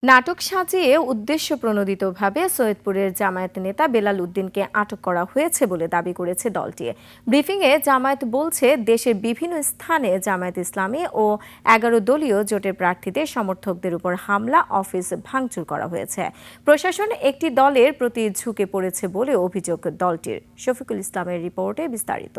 নাটক সাজিয়ে উদ্দেশ্যপ্রণোদিতভাবে সৈয়দপুরের জামায়াত নেতা বেলাল উদ্দিনকে আটক করা হয়েছে বলে দাবি করেছে দলটি। ব্রিফিংয়ে জামায়াত বলছে, দেশের বিভিন্ন স্থানে জামায়াত ইসলামী ও ১১ দলীয় জোটের প্রার্থীদের সমর্থকদের উপর হামলা, অফিস ভাঙচুর করা হয়েছে। প্রশাসন একটি দলের প্রতি ঝুঁকে পড়েছে বলে অভিযোগ দলটির। শফিকুল ইসলামের রিপোর্টে বিস্তারিত।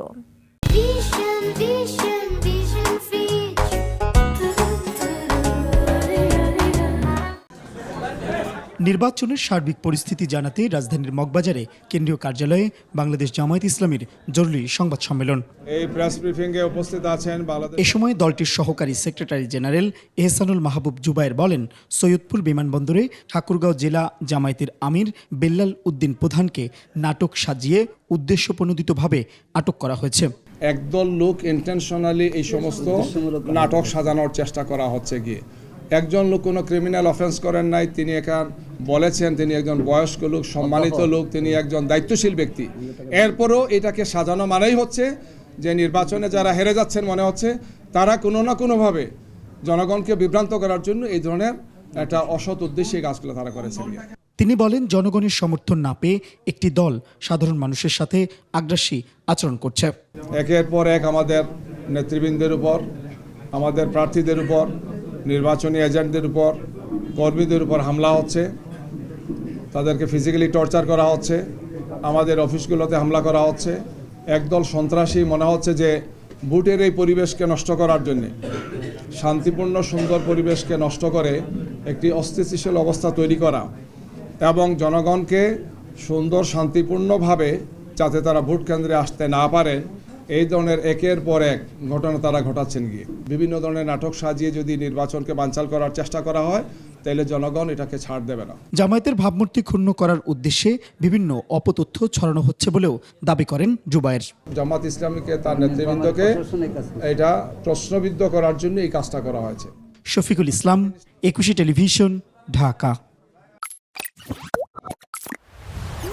নির্বাচনের সার্বিক পরিস্থিতি জানাতে রাজধানীর মগবাজারে কেন্দ্রীয় কার্যালয়ে বাংলাদেশ জামায়াত ইসলামীর জরুরি সংবাদ সম্মেলন। এই প্রেস ব্রিফিংয়ে উপস্থিত আছেন এ সময় দলটির সহকারী সেক্রেটারি জেনারেল এহসানুল মাহবুব জুবায়ের বলেন, সৈয়দপুর বিমানবন্দরে ঠাকুরগাঁও জেলা জামায়াতের আমির বেলাল উদ্দিন প্রধানকে নাটক সাজিয়ে উদ্দেশ্যপ্রণোদিতভাবে আটক করা হয়েছে। একদল লোক ইন্টেনশনালি এই সমস্ত নাটক সাজানোর চেষ্টা করা হচ্ছে গিয়ে। একজন লোক কোনো ক্রিমিনাল অফেন্স করেন নাই, তিনি এখান বলেছেন তিনি একজন বয়স্ক লোক, সম্মানিত লোক, তিনি একজন দায়িত্বশীল ব্যক্তি। এরপরও এটাকে সাজানো মানেই হচ্ছে যে নির্বাচনে যারা হেরে যাচ্ছেন মনে হচ্ছে তারা কোনো না কোনোভাবে জনগণকে বিভ্রান্ত করার জন্য এই ধরনের একটা অসৎ উদ্দেশ্যে কাজগুলো তারা করেছেন। তিনি বলেন, জনগণের সমর্থন না পেয়ে একটি দল সাধারণ মানুষের সাথে আগ্রাসী আচরণ করছে। একের পর এক আমাদের নেতৃবৃন্দের উপর, আমাদের প্রার্থীদের উপর, নির্বাচনী এজেন্টদের উপর, কর্মীদের উপর হামলা হচ্ছে, তাদেরকে ফিজিক্যালি টর্চার করা হচ্ছে, আমাদের অফিসগুলোতে হামলা করা হচ্ছে। একদল সন্ত্রাসী মনে হচ্ছে যে ভোটের এই পরিবেশকে নষ্ট করার জন্যে, শান্তিপূর্ণ সুন্দর পরিবেশকে নষ্ট করে একটি অস্থিতিশীল অবস্থা তৈরি করা এবং জনগণকে সুন্দর শান্তিপূর্ণভাবে যাতে তারা ভোট কেন্দ্রে আসতে না পারে, এই ধরনের একের পর এক ঘটনা তারা ঘটাচ্ছেন গিয়ে। বিভিন্ন ধরনের নাটক সাজিয়ে যদি নির্বাচনকে বানচাল করার চেষ্টা করা হয় তাহলে জনগণ এটাকে ছাড় দেবে না। জামায়াতের ভাবমূর্তি ক্ষুণ্ণ করার উদ্দেশ্যে বিভিন্ন অপতথ্য ছড়ানো হচ্ছে বলেও দাবি করেন জুবায়ের। জামাত ইসলামীকে, তার নেতৃবৃন্দকে এটা প্রশ্নবিদ্ধ করার জন্য এই কাজটা করা হয়েছে। শফিকুল ইসলাম, ২১ টেলিভিশন, ঢাকা।